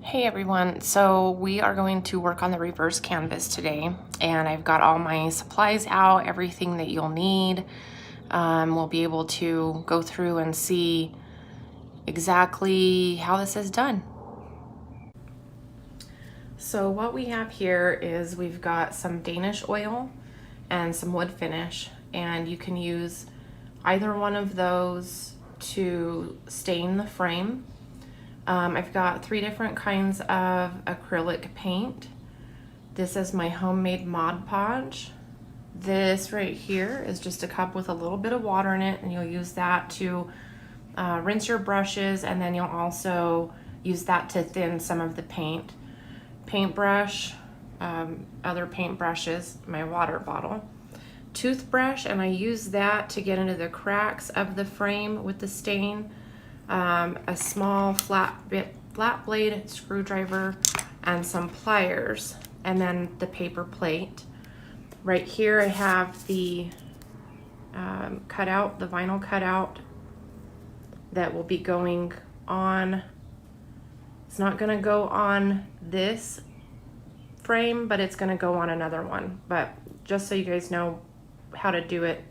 Hey everyone, so we are going to work on the reverse canvas today, and I've got all my supplies out, everything that you'll need. We'll be able to go through and see exactly how this is done. So what we have here is we've got some Danish oil and some wood finish, and you can use either one of those to stain the frame. I've got 3 different kinds of acrylic paint. This is my homemade Mod Podge. This right here is just a cup with a little bit of water in it, and you'll use that to rinse your brushes, and then you'll also use that to thin some of the paint. Paintbrush, other paint brushes, my water bottle. Toothbrush, and I use that to get into the cracks of the frame with the stain. A small flat blade screwdriver and some pliers, and then the paper plate. Right here I have the cutout, the vinyl cutout that will be going on. It's not going to go on this frame, but it's going to go on another one. But just so you guys know how to do it,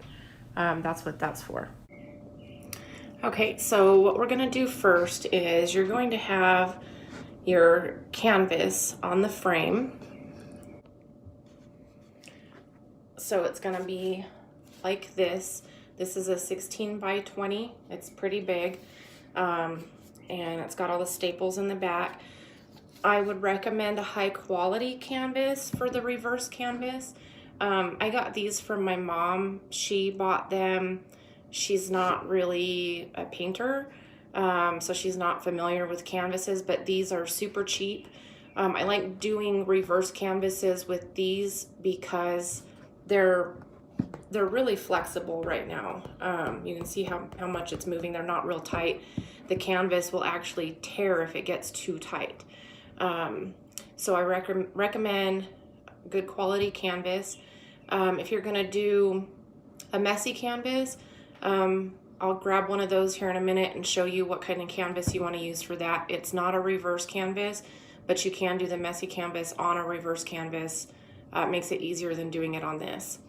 that's what that's for. Okay, so what we're gonna do first is you're going to have your canvas on the frame. So it's gonna be like this. This is a 16 by 20. It's pretty big. And it's got all the staples in the back. I would recommend a high quality canvas for the reverse canvas. I got these from my mom. She bought them. She's not really a painter, so she's not familiar with canvases, but these are super cheap. I like doing reverse canvases with these because they're really flexible right now. You can see how much it's moving. They're not real tight. The canvas will actually tear if it gets too tight. So I recommend good quality canvas. If you're gonna do a messy canvas, I'll grab one of those here in a minute and show you what kind of canvas you want to use for that. It's not a reverse canvas, but you can do the messy canvas on a reverse canvas. It makes it easier than doing it on this.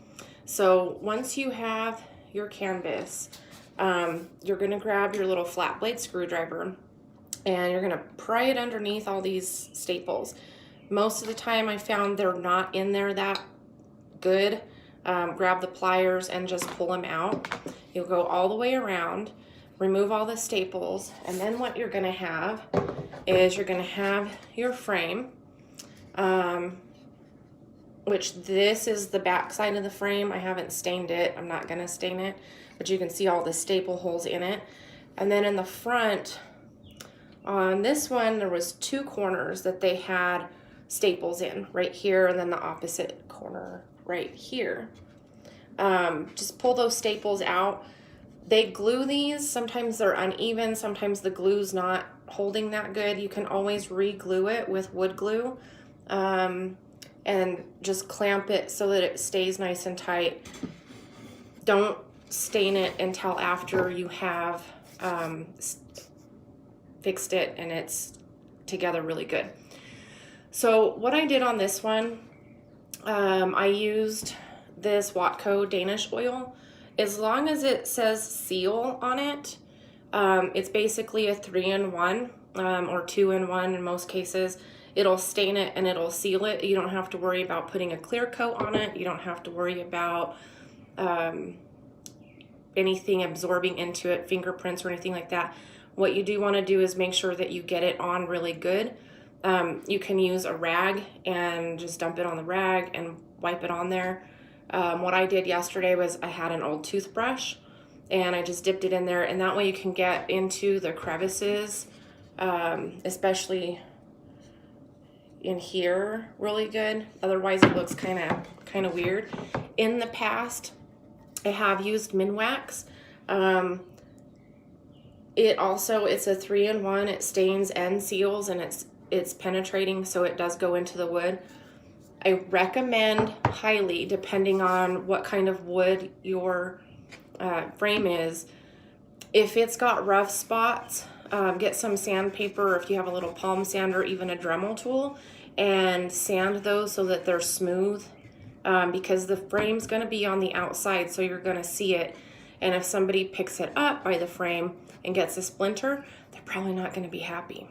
So once you have your canvas, you're going to grab your little flat blade screwdriver and you're going to pry it underneath all these staples. Most of the time I found they're not in there that good. Grab the pliers and just pull them out. You'll go all the way around, remove all the staples, and then what you're gonna have is you're gonna have your frame, which this is the back side of the frame. I haven't stained it. I'm not gonna stain it, but you can see all the staple holes in it. And then in the front, on this one, there was 2 corners that they had staples in, right here, and then the opposite corner right here. Just pull those staples out. They glue these. Sometimes they're uneven. Sometimes the glue's not holding that good. You can always re-glue it with wood glue, and just clamp it so that it stays nice and tight. Don't stain it until after you have fixed it and it's together really good. So what I did on this one, I used this Watco Danish oil. As long as it says seal on it, it's basically a 3-in-1 or 2-in-1 in most cases. It'll stain it and it'll seal it. You don't have to worry about putting a clear coat on it. You don't have to worry about anything absorbing into it, fingerprints or anything like that. What you do want to do is make sure that you get it on really good. You can use a rag and just dump it on the rag and wipe it on there. What I did yesterday was I had an old toothbrush and I just dipped it in there, and that way you can get into the crevices, especially in here, really good. Otherwise it looks kind of weird. In the past I have used Minwax. It's a 3-in-1. It stains and seals, and it's penetrating, so it does go into the wood. I recommend highly, depending on what kind of wood your frame is, if it's got rough spots, get some sandpaper, or if you have a little palm sand or even a Dremel tool, and sand those so that they're smooth, because the frame's going to be on the outside, so you're going to see it. And if somebody picks it up by the frame and gets a splinter, they're probably not going to be happy.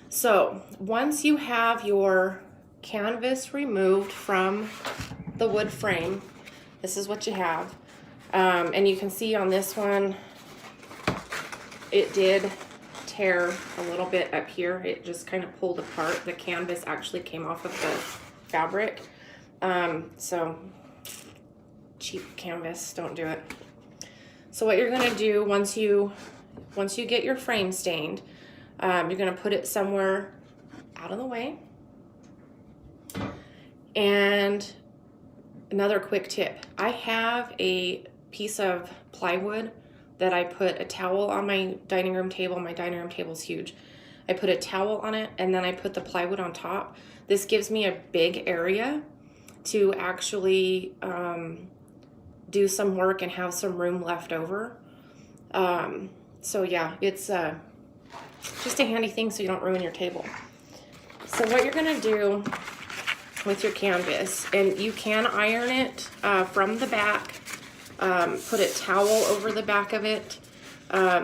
So once you have your canvas removed from the wood frame, this is what you have. And you can see on this one, it did tear a little bit up here. It just kind of pulled apart. The canvas actually came off of the fabric. So cheap canvas, don't do it. So what you're gonna do once you get your frame stained, you're gonna put it somewhere out of the way. And another quick tip, I have a piece of plywood that I put a towel on my dining room table. My dining room table is huge. I put a towel on it and then I put the plywood on top. This gives me a big area to actually do some work and have some room left over. So yeah, it's just a handy thing so you don't ruin your table. So what you're gonna do with your canvas, and you can iron it from the back, put a towel over the back of it,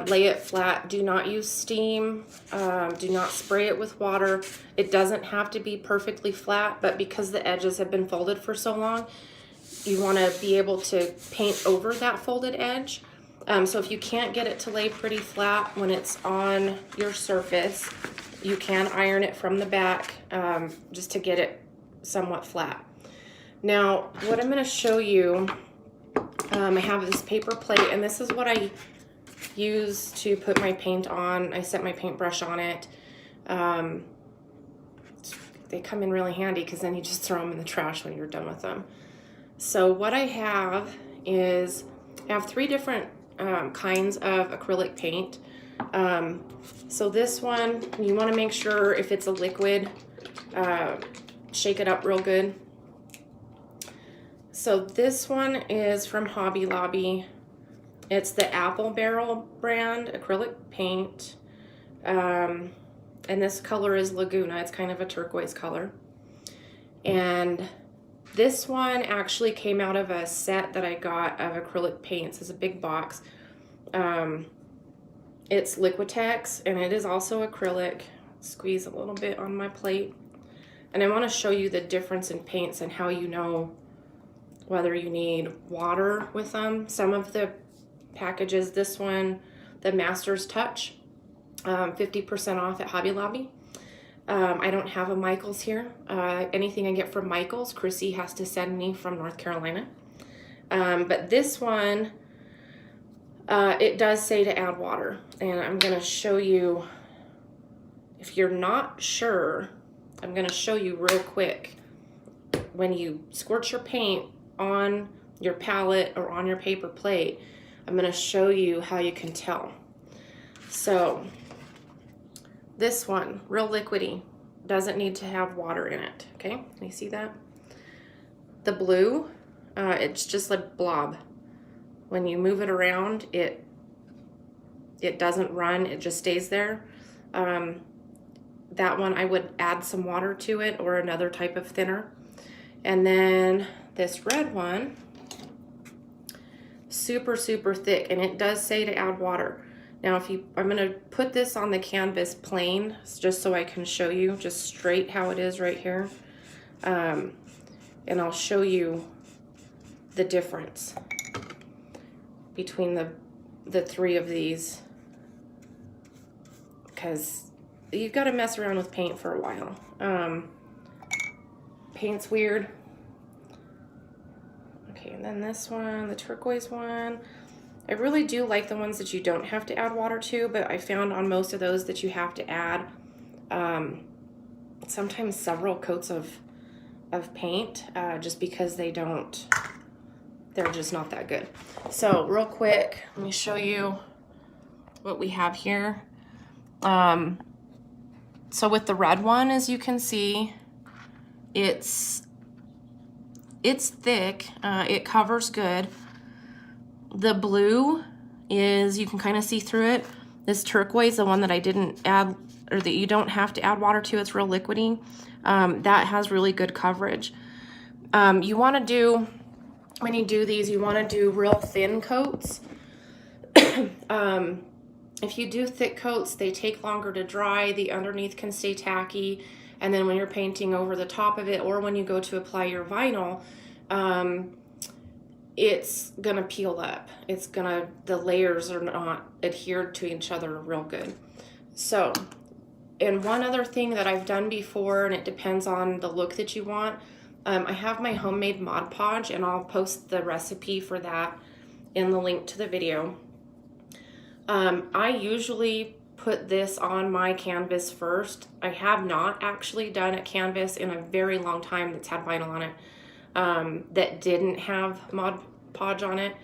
lay it flat. Do not use steam, do not spray it with water. It doesn't have to be perfectly flat, but because the edges have been folded for so long, you want to be able to paint over that folded edge. So if you can't get it to lay pretty flat when it's on your surface, you can iron it from the back just to get it somewhat flat. Now, what I'm going to show you, I have this paper plate, and this is what I use to put my paint on. I set my paintbrush on it. They come in really handy because then you just throw them in the trash when you're done with them. So what I have is, I have 3 different kinds of acrylic paint. So this one, you want to make sure if it's a liquid, shake it up real good. So this one is from Hobby Lobby. It's the Apple Barrel brand acrylic paint. And this color is Laguna. It's kind of a turquoise color. And this one actually came out of a set that I got of acrylic paints. It's a big box. It's Liquitex, and it is also acrylic. Squeeze a little bit on my plate. And I want to show you the difference in paints and how you know whether you need water with them. Some of the packages, this one, the Master's Touch, 50% off at Hobby Lobby. I don't have a Michaels here. Anything I get from Michaels, Chrissy has to send me from North Carolina. But this one, it does say to add water. And I'm going to show you, if you're not sure, I'm going to show you real quick. When you squirt your paint on your palette or on your paper plate, I'm going to show you how you can tell. So this one, real liquidy, doesn't need to have water in it. Okay, can you see that? The blue, it's just a blob. When you move it around, it doesn't run, it just stays there. That one, I would add some water to it or another type of thinner. And then this red one, super, super thick, and it does say to add water. Now, I'm gonna put this on the canvas plain, just so I can show you just straight how it is right here. And I'll show you the difference between the 3 of these, because you've got to mess around with paint for a while. Paint's weird. Okay, and then this one, the turquoise one. I really do like the ones that you don't have to add water to, but I found on most of those that you have to add sometimes several coats of paint, just because they're just not that good. So real quick, let me show you what we have here. So with the red one, as you can see, it's thick, it covers good. The blue is, you can kind of see through it. This turquoise, the one that I didn't add, or that you don't have to add water to, it's real liquidy. That has really good coverage. You want to do, when you do these, you want to do real thin coats. If you do thick coats, they take longer to dry. The underneath can stay tacky. And then when you're painting over the top of it, or when you go to apply your vinyl, it's gonna peel up. The layers are not adhered to each other real good. So, and one other thing that I've done before, and it depends on the look that you want, I have my homemade Mod Podge, and I'll post the recipe for that in the link to the video. I usually put this on my canvas first. I have not actually done a canvas in a very long time that's had vinyl on it that didn't have Mod Podge on it.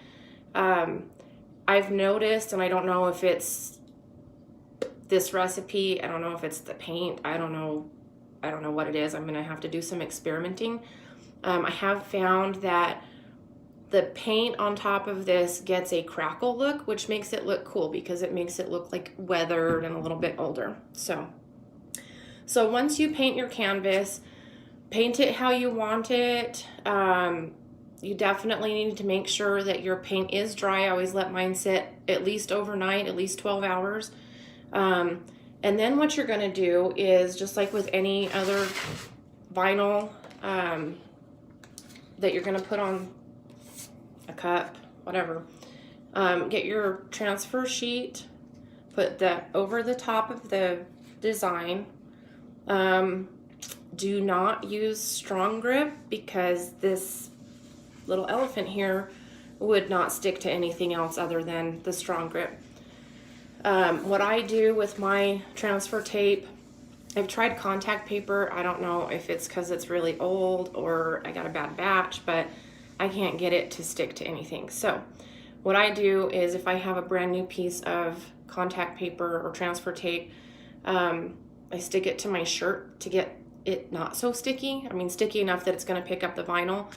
I've noticed, and I don't know if it's this recipe, I don't know if it's the paint, I don't know what it is. I'm gonna have to do some experimenting. I have found that the paint on top of this gets a crackle look, which makes it look cool because it makes it look like weathered and a little bit older. So once you paint your canvas, paint it how you want it. You definitely need to make sure that your paint is dry. I always let mine sit at least overnight, at least 12 hours. And then what you're gonna do is, just like with any other vinyl that you're gonna put on a cup, whatever, get your transfer sheet, put that over the top of the design. Do not use strong grip, because this little elephant here would not stick to anything else other than the strong grip. What I do with my transfer tape, I've tried contact paper. I don't know if it's because it's really old or I got a bad batch, but I can't get it to stick to anything. So what I do is, if I have a brand new piece of contact paper or transfer tape, I stick it to my shirt to get it not so sticky. I mean, sticky enough that it's going to pick up the vinyl.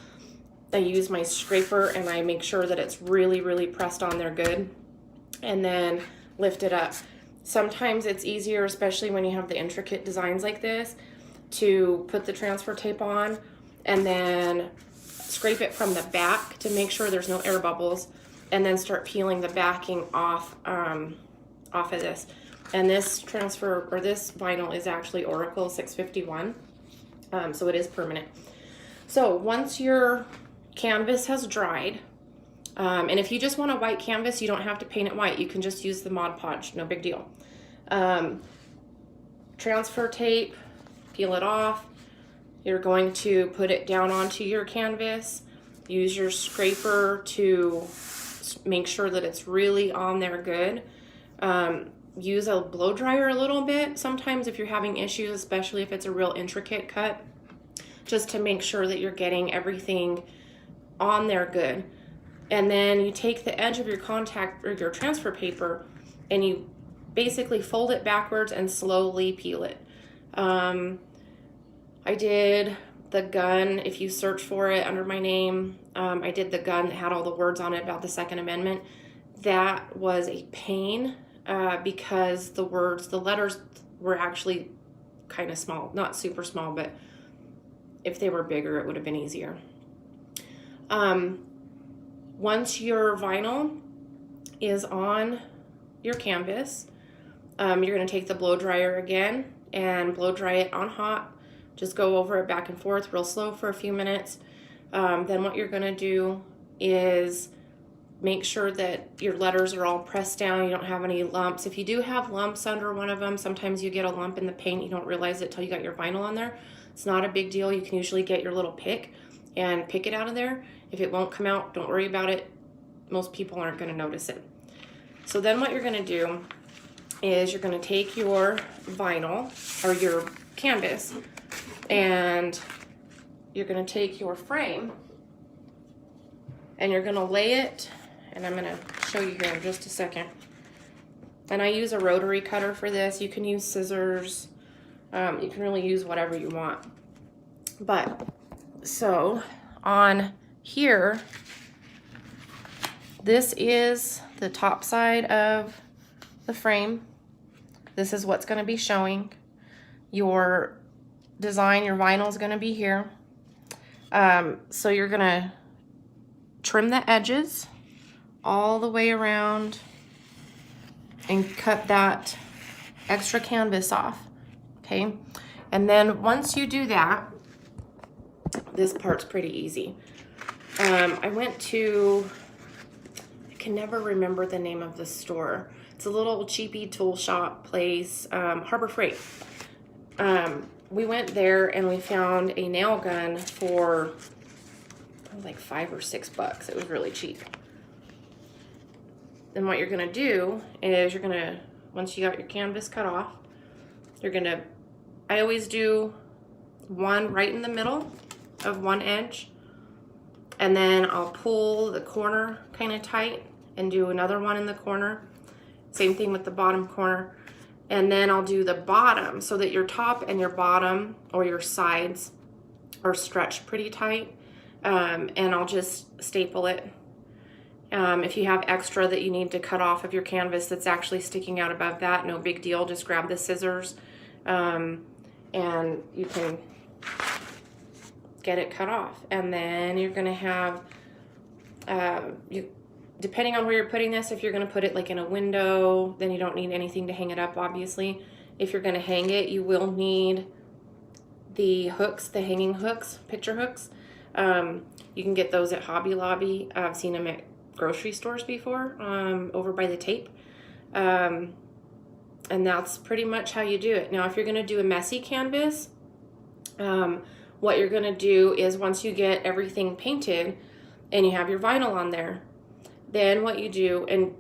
I use my scraper and I make sure that it's really, really pressed on there good, and then lift it up. Sometimes it's easier, especially when you have the intricate designs like this, to put the transfer tape on and then scrape it from the back to make sure there's no air bubbles, and then start peeling the backing off of this. And this transfer, or this vinyl, is actually Oracle 651, so it is permanent. So once your canvas has dried, and if you just want a white canvas, you don't have to paint it white. You can just use the Mod Podge, no big deal. Transfer tape, peel it off. You're going to put it down onto your canvas. Use your scraper to make sure that it's really on there good. Use a blow dryer a little bit sometimes if you're having issues, especially if it's a real intricate cut, just to make sure that you're getting everything on there good. And then you take the edge of your contact or your transfer paper and you basically fold it backwards and slowly peel it. I did the gun, if you search for it under my name, I did the gun that had all the words on it about the Second Amendment. That was a pain because the letters were actually kind of small, not super small, but if they were bigger, it would have been easier. Once your vinyl is on your canvas, you're going to take the blow dryer again and blow dry it on hot. Just go over it back and forth real slow for a few minutes. Then what you're going to do is make sure that your letters are all pressed down. You don't have any lumps. If you do have lumps under one of them, sometimes you get a lump in the paint. You don't realize it till you got your vinyl on there. It's not a big deal. You can usually get your little pick and pick it out of there. If it won't come out, don't worry about it. Most people aren't going to notice it. So then what you're going to do is you're going to take your vinyl or your canvas, and you're going to take your frame and you're going to lay it, and I'm going to show you here in just a second. And I use a rotary cutter for this. You can use scissors. You can really use whatever you want. But so on here, this is the top side of the frame. This is what's going to be showing. Your design, your vinyl is going to be here. So you're going to trim the edges all the way around and cut that extra canvas off, okay? And then once you do that, this part's pretty easy. I went to, I can never remember the name of the store. It's a little cheapy tool shop place, Harbor Freight. We went there and we found a nail gun for like $5 or $6. It was really cheap. Then what you're gonna do is you're gonna, once you got your canvas cut off, you're gonna, I always do one right in the middle of one edge, and then I'll pull the corner kind of tight and do another one in the corner. Same thing with the bottom corner. And then I'll do the bottom so that your top and your bottom or your sides are stretched pretty tight. And I'll just staple it. If you have extra that you need to cut off of your canvas that's actually sticking out above that, no big deal. Just grab the scissors and you can get it cut off. And then you're going to have, depending on where you're putting this, if you're going to put it like in a window, then you don't need anything to hang it up, obviously. If you're going to hang it, you will need the hooks, the hanging hooks, picture hooks. You can get those at Hobby Lobby. I've seen them at grocery stores before, over by the tape. And that's pretty much how you do it. Now, if you're going to do a messy canvas, what you're going to do is once you get everything painted and you have your vinyl on there, then what you do, and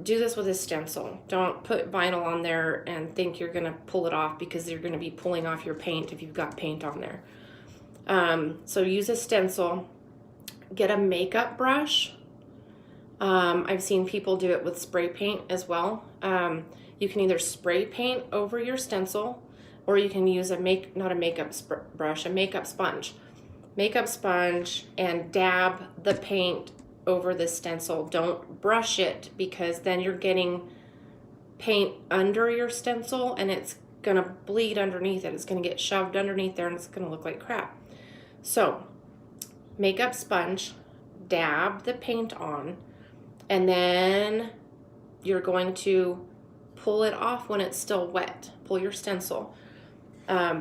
do this with a stencil. Don't put vinyl on there and think you're going to pull it off, because you're going to be pulling off your paint if you've got paint on there. So use a stencil. Get a makeup brush. I've seen people do it with spray paint as well. You can either spray paint over your stencil, or you can use a makeup sponge. Makeup sponge, and dab the paint over the stencil. Don't brush it, because then you're getting paint under your stencil and it's gonna bleed underneath it. It's gonna get shoved underneath there and it's gonna look like crap. So makeup sponge, dab the paint on, and then you're going to pull it off when it's still wet. Pull your stencil.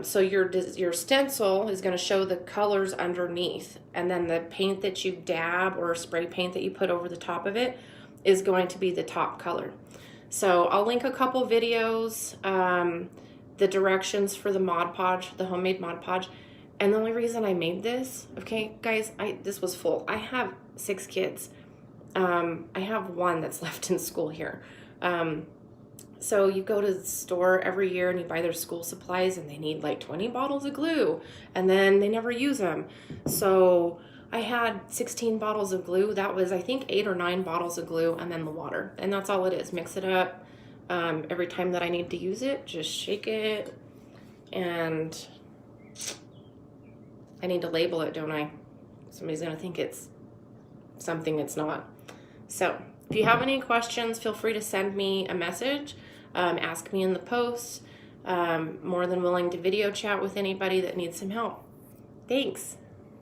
So your stencil is going to show the colors underneath, and then the paint that you dab or spray paint that you put over the top of it is going to be the top color. So I'll link a couple videos, the directions for the Mod Podge, the homemade Mod Podge. And the only reason I made this, okay, guys, this was full. I have 6 kids. I have 1 that's left in school here. So you go to the store every year and you buy their school supplies, and they need like 20 bottles of glue, and then they never use them. So I had 16 bottles of glue. That was, I think, 8 or 9 bottles of glue, and then the water. And that's all it is. Mix it up. Every time that I need to use it, just shake it. And I need to label it, don't I? Somebody's going to think it's something it's not. So if you have any questions, feel free to send me a message. Ask me in the post. More than willing to video chat with anybody that needs some help. Thanks.